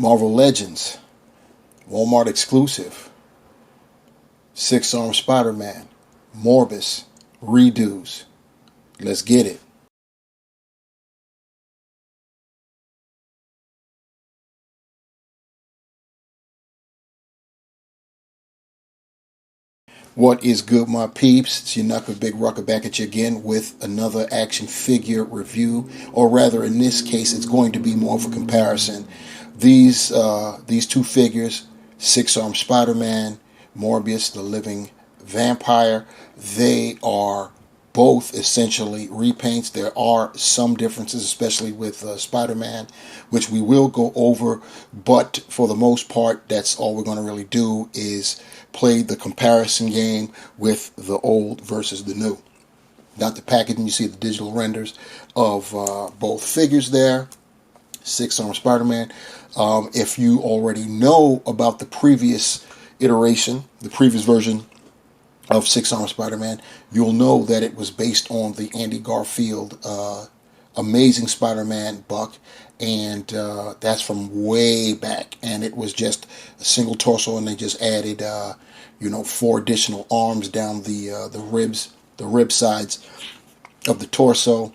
Marvel Legends, Walmart exclusive, Six-Armed Spider-Man, Morbius, redos. Let's get it. What is good, my peeps? It's your Knuckle Big Rucker back at you again with another action figure review, or rather, in this case, it's going to be more of a comparison. These two figures, Six-Armed Spider-Man, Morbius, the Living Vampire, they are both essentially repaints. There are some differences, especially with Spider-Man, which we will go over, but for the most part, that's all we're going to really do is play the comparison game with the old versus the new. Got the packaging, you see the digital renders of both figures there. Six-Armed Spider-Man. If you already know about the previous iteration, the previous version of Six-Armed Spider-Man, you'll know that it was based on the Andy Garfield Amazing Spider-Man buck, and that's from way back, and it was just a single torso, and they just added 4 additional arms down the rib sides of the torso,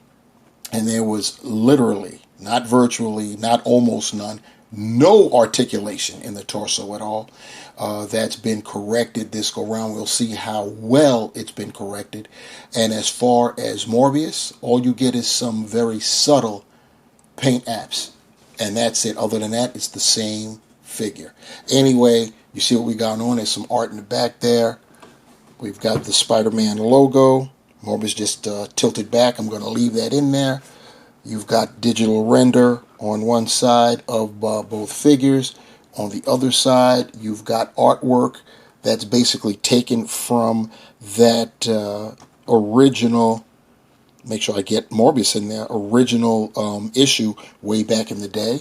and there was literally, not virtually, not almost none, no articulation in the torso at all. That's been corrected this go round. We'll see how well it's been corrected. And as far as Morbius, all you get is some very subtle paint apps, and that's it. Other than that, it's the same figure. Anyway, you see what we got on. There's some art in the back there. We've got the Spider-Man logo. Morbius just tilted back. I'm going to leave that in there. You've got digital render on one side of both figures. On the other side, you've got artwork that's basically taken from that original, make sure I get Morbius in there, original issue way back in the day.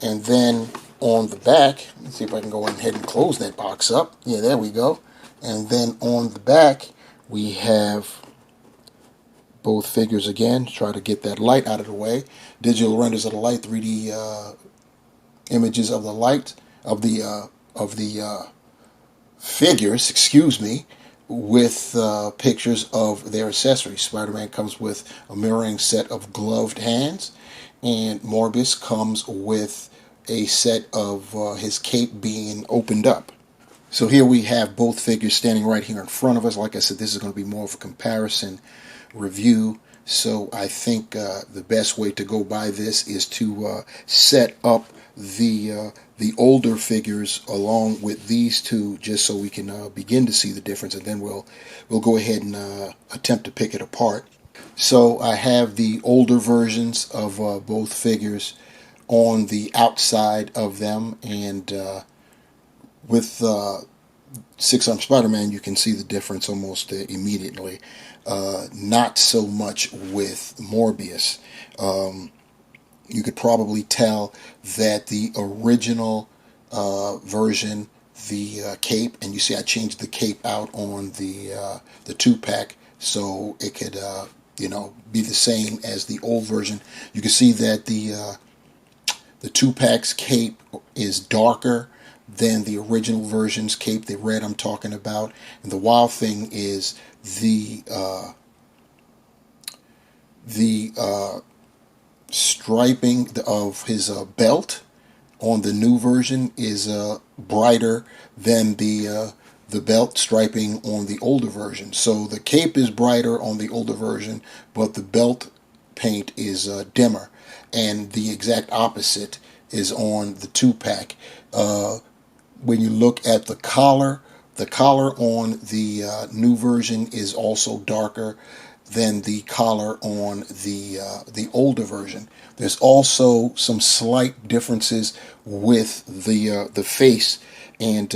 And then on the back, let's see if I can go ahead and close that box up. Yeah, there we go. And then on the back, we have both figures again. Try to get that light out of the way. Digital renders of the light, 3D images of the light of the figures, excuse me, with pictures of their accessories. Spider-Man comes with a mirroring set of gloved hands, and Morbius comes with a set of his cape being opened up. So here we have both figures standing right here in front of us. Like I said, this is going to be more of a comparison review. So I think the best way to go by this is to set up the older figures along with these two, just so we can begin to see the difference, and then we'll go ahead and attempt to pick it apart. So I have the older versions of both figures on the outside of them, and with Six-Armed Spider-Man, you can see the difference almost immediately. Not so much with Morbius. You could probably tell that the original version, the cape, and you see I changed the cape out on the 2-pack so it could be the same as the old version. You can see that the 2-pack's cape is darker than the original version's cape, the red I'm talking about. And the wild thing is the striping of his belt on the new version is brighter than the belt striping on the older version. So the cape is brighter on the older version, but the belt paint is dimmer. And the exact opposite is on the 2-pack. When you look at the collar on the new version is also darker than the collar on the older version. There's also some slight differences with the face, and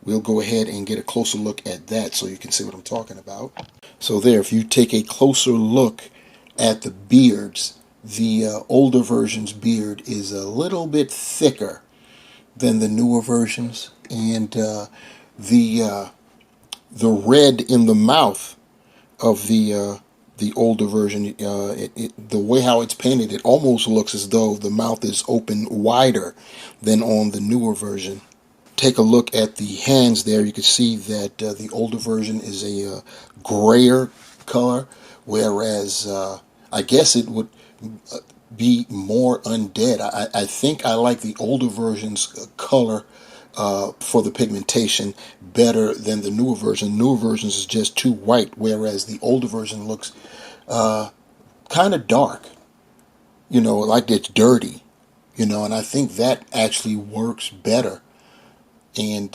we'll go ahead and get a closer look at that so you can see what I'm talking about. So there, if you take a closer look at the beards, the older version's beard is a little bit thicker than the newer versions, and the red in the mouth of the the older version. The way how it's painted, it almost looks as though the mouth is open wider than on the newer version. Take a look at the hands there. You can see that the older version is a grayer color, whereas I guess it would be more undead. I think I like the older version's color for the pigmentation better than the newer version. Newer versions is just too white, whereas the older version looks kind of dark, like it's dirty, and I think that actually works better. And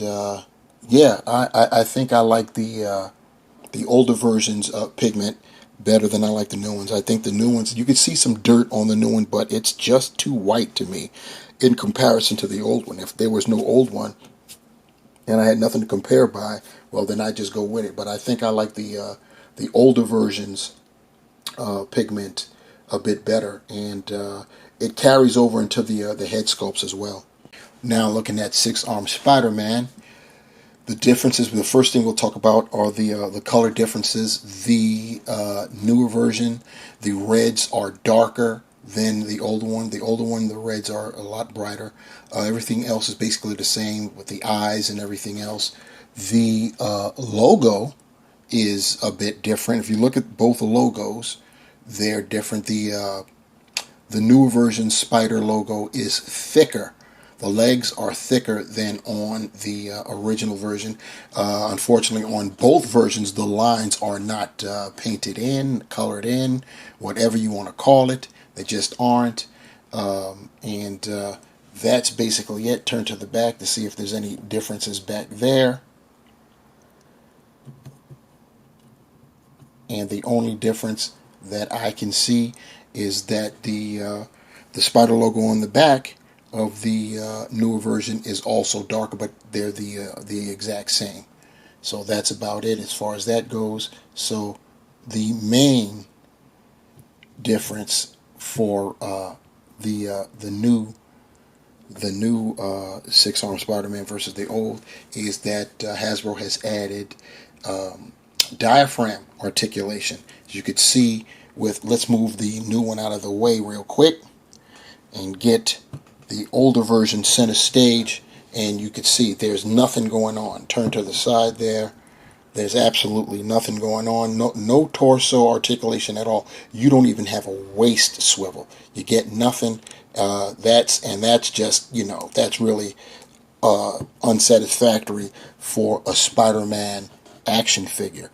yeah, I think I like the older version's pigment better than I like the new ones. I think the new ones, you can see some dirt on the new one, but it's just too white to me in comparison to the old one. If there was no old one and I had nothing to compare by, well, then I'd just go with it. But I think I like the older version's pigment a bit better, and it carries over into the head sculpts as well. Now looking at Six-Armed Spider-Man, the differences, the first thing we'll talk about are the color differences. The newer version, the reds are darker than the older one. The older one, the reds are a lot brighter. Everything else is basically the same with the eyes and everything else. The logo is a bit different. If you look at both the logos, they're different. The newer version Spider logo is thicker. The legs are thicker than on the original version. Unfortunately, on both versions, the lines are not painted in, colored in, whatever you want to call it. They just aren't. And that's basically it. Turn to the back to see if there's any differences back there. And the only difference that I can see is that the spider logo on the back of the newer version is also darker, but they're the exact same. So that's about it as far as that goes. So the main difference for the new Six-Armed Spider-Man versus the old is that Hasbro has added diaphragm articulation. As you could see with, let's move the new one out of the way real quick and get the older version center stage, and you can see there's nothing going on. Turn to the side there. There's absolutely nothing going on. No torso articulation at all. You don't even have a waist swivel. You get nothing. That's just, that's really unsatisfactory for a Spider-Man action figure.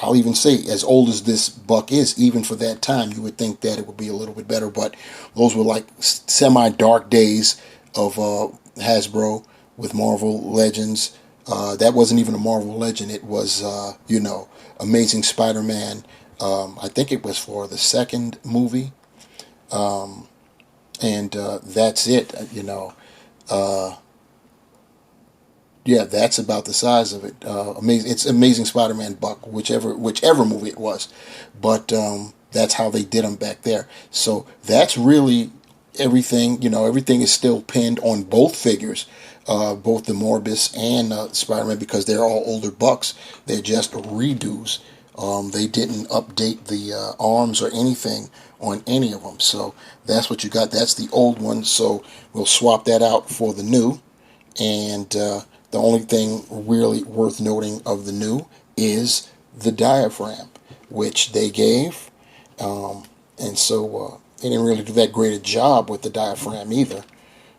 I'll even say, as old as this buck is, even for that time, you would think that it would be a little bit better, but those were like semi-dark days of Hasbro with Marvel Legends. That wasn't even a Marvel Legend. It was, Amazing Spider-Man. I think it was for the second movie. And that's it, yeah, that's about the size of it. Amazing. It's Amazing Spider-Man buck, whichever movie it was, but that's how they did them back there. So that's really everything. Everything is still pinned on both figures, both the Morbius and Spider-Man, because they're all older bucks. They're just redos. They didn't update the arms or anything on any of them. So that's what you got. That's the old one. So we'll swap that out for the new, and the only thing really worth noting of the new is the diaphragm, which they gave. And so they didn't really do that great a job with the diaphragm either.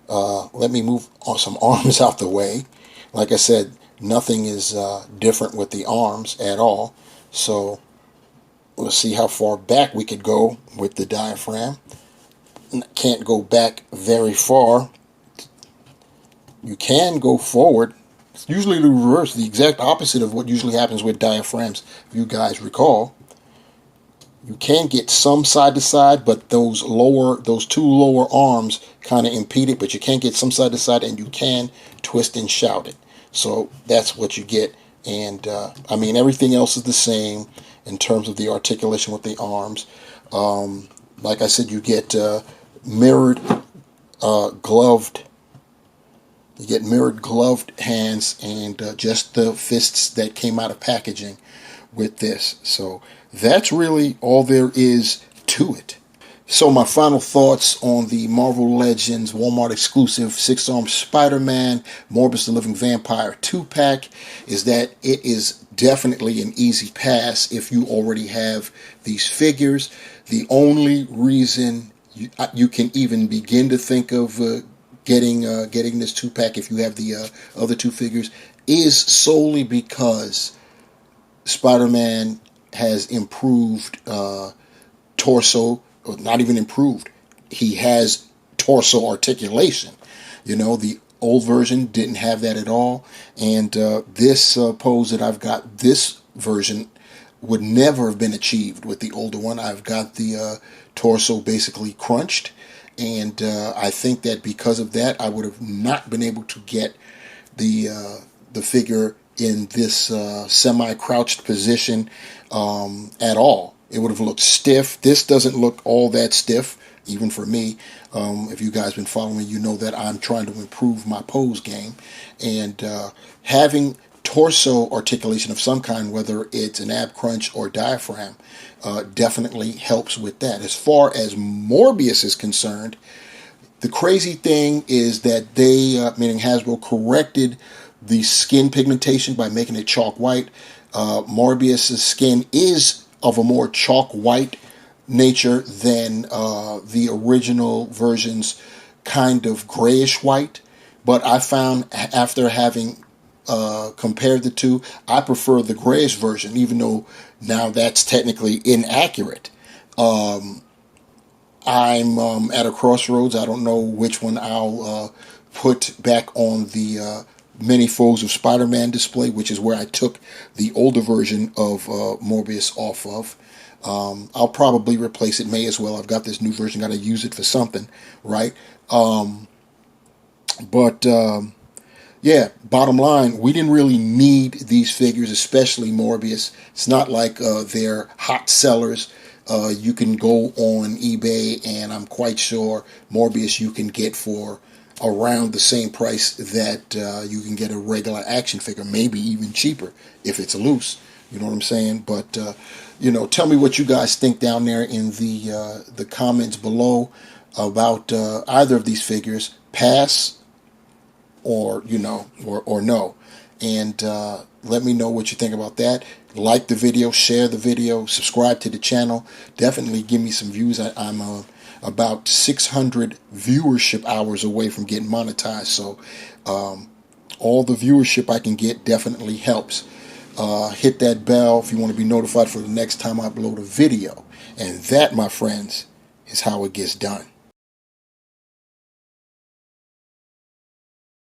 Let me move some arms out the way. Like I said, nothing is different with the arms at all. So we'll see how far back we could go with the diaphragm. Can't go back very far. You can go forward. It's usually the reverse, the exact opposite of what usually happens with diaphragms, if you guys recall. You can get some side to side, but those two lower arms kind of impede it, but you can get some side to side, and you can twist and shout it. So that's what you get. And everything else is the same in terms of the articulation with the arms. Like I said, you get mirrored gloved. You get mirrored gloved hands and just the fists that came out of packaging with this. So that's really all there is to it. So my final thoughts on the Marvel Legends Walmart exclusive 6-armed Spider-Man Morbius the Living Vampire 2-pack is that it is definitely an easy pass if you already have these figures. The only reason you can even begin to think of getting this 2-pack if you have the other two figures is solely because Spider-Man has improved torso. Not even improved. He has torso articulation. The old version didn't have that at all. And this pose that I've got, this version, would never have been achieved with the older one. I've got the torso basically crunched. And I think that because of that, I would have not been able to get the figure in this semi-crouched position at all. It would have looked stiff. This doesn't look all that stiff, even for me. If you guys been following me, you know that I'm trying to improve my pose game. And having torso articulation of some kind, whether it's an ab crunch or diaphragm, definitely helps with that. As far as Morbius is concerned, the crazy thing is that they, meaning Hasbro, corrected the skin pigmentation by making it chalk white. Morbius's skin is of a more chalk white nature than the original version's kind of grayish white. But I found after having compared the two, I prefer the grayish version, even though now that's technically inaccurate. I'm at a crossroads. I don't know which one I'll put back on the Many Foes of Spider-Man display, which is where I took the older version of Morbius off of. I'll probably replace it, may as well. I've got this new version, got to use it for something, right? Yeah, bottom line, we didn't really need these figures, especially Morbius. It's not like they're hot sellers. You can go on eBay, and I'm quite sure Morbius you can get for around the same price that you can get a regular action figure, maybe even cheaper if it's loose. You know what I'm saying? But tell me what you guys think down there in the comments below about either of these figures. Pass or or no, and let me know what you think about that. Like the video, share the video, subscribe to the channel. Definitely give me some views. I'm about 600 viewership hours away from getting monetized, so all the viewership I can get definitely helps. Hit that bell if you want to be notified for the next time I upload a video, and that, my friends, is how it gets done.